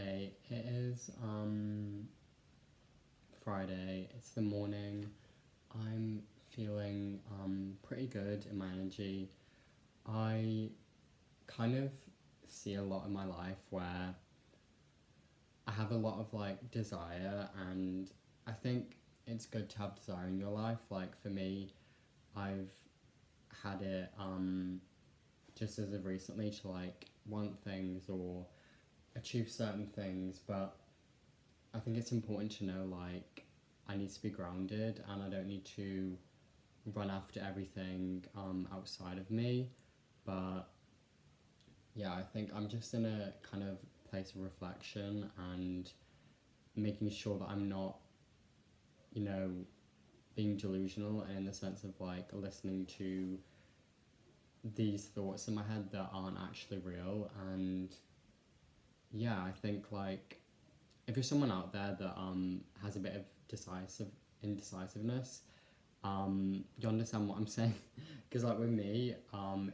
Hey, it is Friday. It's the morning. I'm feeling pretty good in my energy. I kind of see a lot in my life where I have a lot of like desire, and I think it's good to have desire in your life. Like for me, I've had it just as of recently to like want things or achieve certain things, but I think it's important to know like I need to be grounded and I don't need to run after everything outside of me. But yeah, I think I'm just in a kind of place of reflection and making sure that I'm not, you know, being delusional in the sense of like listening to these thoughts in my head that aren't actually real. And yeah, I think like if you're someone out there that has a bit of indecisiveness, you understand what I'm saying. Because like with me,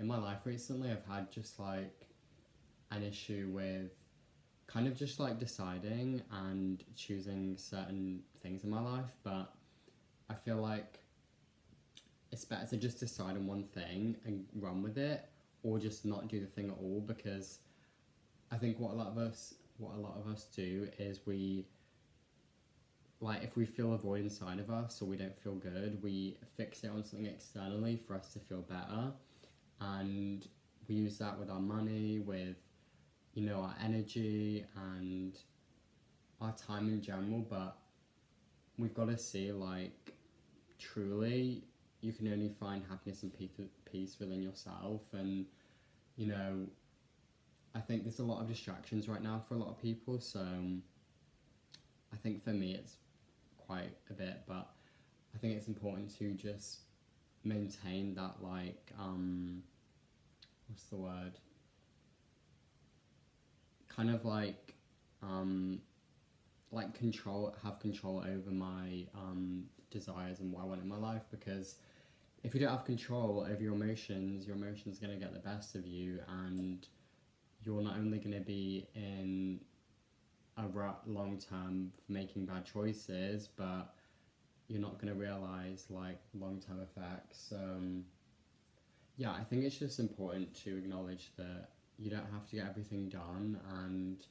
in my life recently, I've had just like an issue with kind of just like deciding and choosing certain things in my life, but I feel like it's better to just decide on one thing and run with it, or just not do the thing at all. Because I think what a lot of us do is we like if we feel a void inside of us or we don't feel good, we fix it on something externally for us to feel better, and we use that with our money, with our energy and our time in general. But we've got to see like truly you can only find happiness and peace within yourself. And you know I think there's a lot of distractions right now for a lot of people, so I think for me it's quite a bit, but I think it's important to just maintain that like what's the word, kind of um like have control over my desires and what I want in my life. Because if you don't have control over your emotions are going to get the best of you, and you're not only going to be in a rut long term for making bad choices, but you're not going to realize like long term effects. Yeah, I think it's just important to acknowledge that you don't have to get everything done, and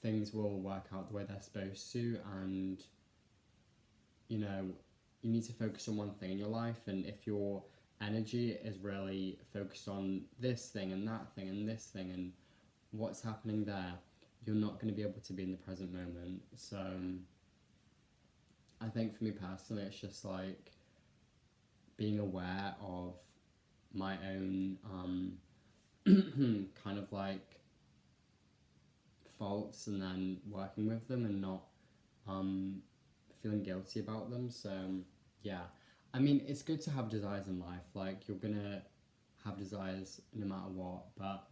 things will work out the way they're supposed to. And you know, you need to focus on one thing in your life, and if your energy is really focused on this thing and that thing and this thing and what's happening there, you're not going to be able to be in the present moment. So I think for me personally, it's just like being aware of my own kind of like faults, and then working with them and not um, feeling guilty about them. So yeah, I mean it's good to have desires in life. Like you're gonna have desires no matter what, but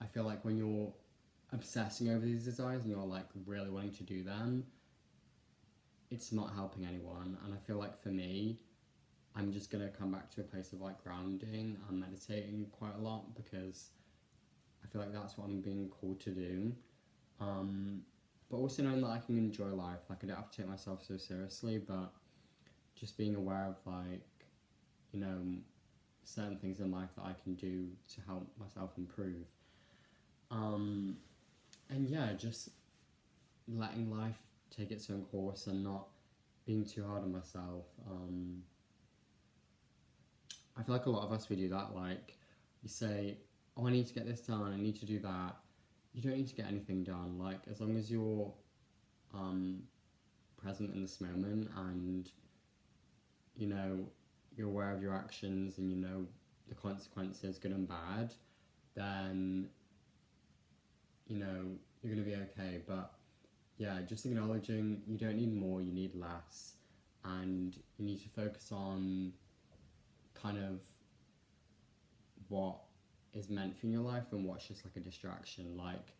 I feel like when you're obsessing over these desires and you're like really wanting to do them, it's not helping anyone. And I feel like for me, I'm just gonna come back to a place of like grounding and meditating quite a lot, because I feel like that's what I'm being called to do. But also knowing that I can enjoy life, like I don't have to take myself so seriously, but just being aware of like, you know, certain things in life that I can do to help myself improve. Um, and yeah, just letting life take its own course and not being too hard on myself. I feel like a lot of us, we do that. Like, you say, oh, I need to get this done, I need to do that. You don't need to get anything done. Like, as long as you're um, present in this moment, and you know you're aware of your actions, and you know the consequences, good and bad, then you're gonna be okay. But yeah, just acknowledging you don't need more, you need less, and you need to focus on kind of what is meant for you in your life and what's just like a distraction. Like,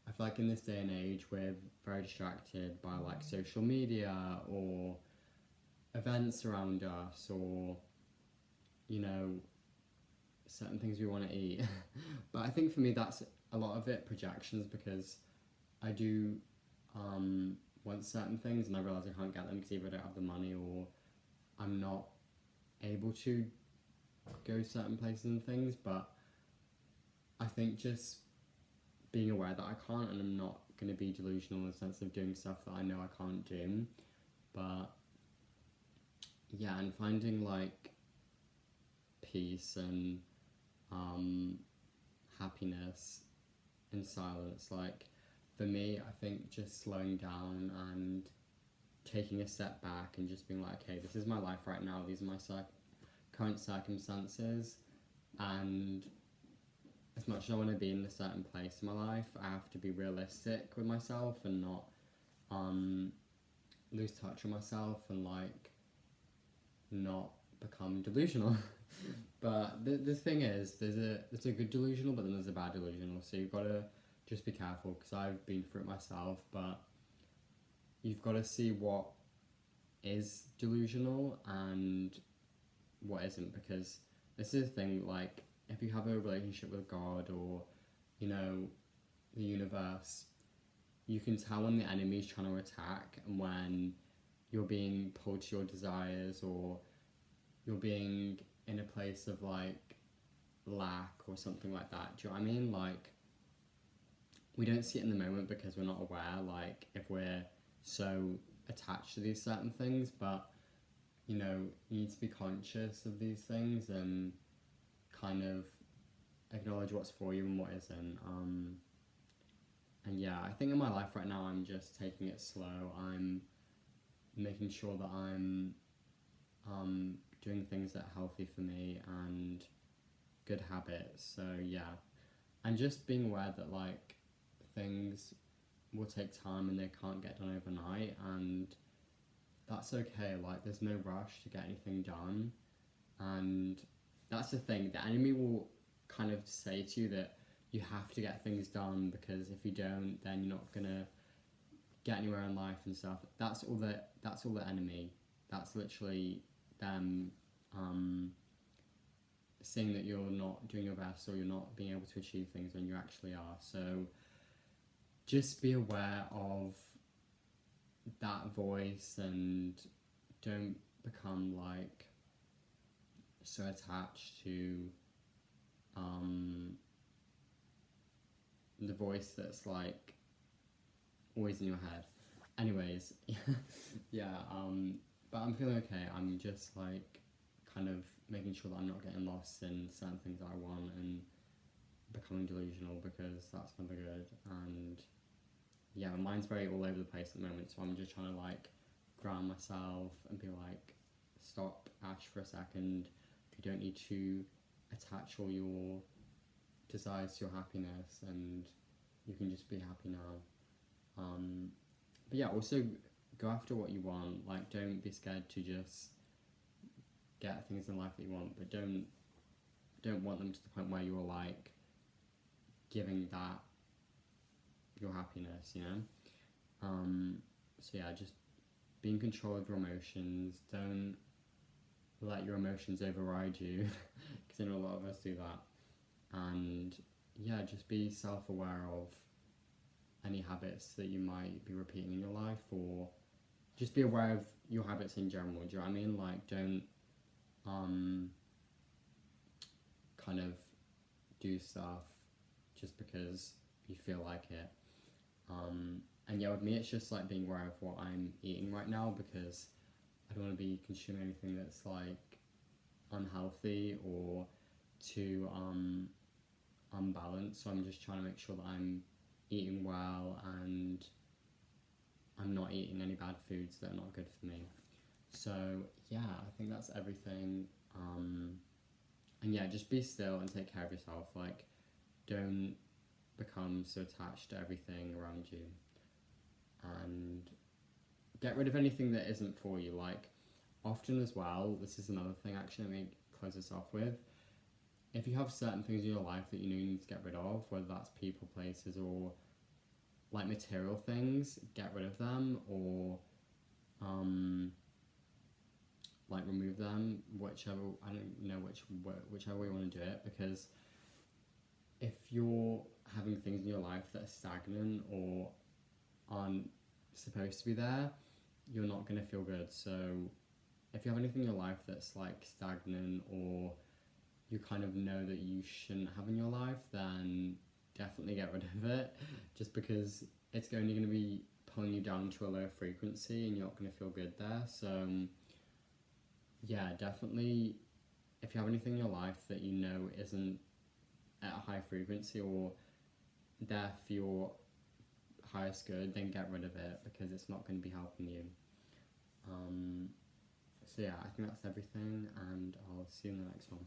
I feel like in this day and age, we're very distracted by like social media or events around us, or you know certain things we want to eat. But I think for me, that's a lot of it projections, because I do want certain things and I realise I can't get them because either I don't have the money or I'm not able to go certain places and things. But I think just being aware that I can't, and I'm not going to be delusional in the sense of doing stuff that I know I can't do. But yeah, and finding like peace and happiness in silence. Like for me, I think just slowing down and taking a step back and just being like, okay, this is my life right now. These are my current circumstances, and as much as I want to be in a certain place in my life, I have to be realistic with myself and not lose touch with myself and like not become delusional. But the thing is, there's a good delusional, but then there's a bad delusional. So you've got to just be careful because I've been through it myself. But you've got to see what is delusional and what isn't, because this is the thing. Like if you have a relationship with God or the universe, you can tell when the enemy's trying to attack and when you're being pulled to your desires or you're being in a place of like lack or something like that. Do you know what I mean? Like we don't see it in the moment because we're not aware, like if we're so attached to these certain things, but you need to be conscious of these things and kind of acknowledge what's for you and what isn't. And yeah, I think in my life right now I'm just taking it slow. I'm making sure that I'm doing things that are healthy for me and good habits. So yeah, and just being aware that like things will take time and they can't get done overnight, and that's okay. Like there's no rush to get anything done, and that's the thing. The enemy will kind of say to you that you have to get things done because if you don't, then you're not gonna get anywhere in life and stuff. That's all the enemy. That's literally them saying that you're not doing your best or you're not being able to achieve things when you actually are. So just be aware of that voice and don't become like so attached to the voice that's like always in your head. Anyways, yeah, but I'm feeling okay. I'm just like kind of making sure that I'm not getting lost in certain things that I want and becoming delusional because that's never good. And yeah, my mind's very all over the place at the moment, so I'm just trying to like ground myself and be like, stop, Ash, for a second. You don't need to attach all your desires to your happiness, and you can just be happy now. But yeah, also go after what you want. Like, don't be scared to just get things in life that you want, but don't want them to the point where you're like giving that your happiness, So yeah, just be in control of your emotions. Don't let your emotions override you, because I know a lot of us do that. And yeah, just be self-aware of any habits that you might be repeating in your life, or just be aware of your habits in general. Do you know what I mean? Like, don't kind of do stuff just because you feel like it. And yeah, with me, it's just like being aware of what I'm eating right now, because I don't want to be consuming anything that's like unhealthy or too unbalanced. So I'm just trying to make sure that I'm eating well and I'm not eating any bad foods that are not good for me. So yeah, I think that's everything. And yeah, just be still and take care of yourself. Like, don't become so attached to everything around you, and get rid of anything that isn't for you. Like, often as well, this is another thing actually, let me close this off with. If you have certain things in your life that you know you need to get rid of, whether that's people, places, or like material things, get rid of them, or like remove them, whichever, I don't know whichever way you want to do it, because if you're having things in your life that are stagnant or aren't supposed to be there, you're not going to feel good. So if you have anything in your life that's like stagnant, or you kind of know that you shouldn't have in your life, then definitely get rid of it, just because it's only going to be pulling you down to a low frequency and you're not going to feel good there. So yeah, definitely, if you have anything in your life that you know isn't at a high frequency or there for your highest good, then get rid of it, because it's not going to be helping you. So yeah, I think that's everything, and I'll see you in the next one.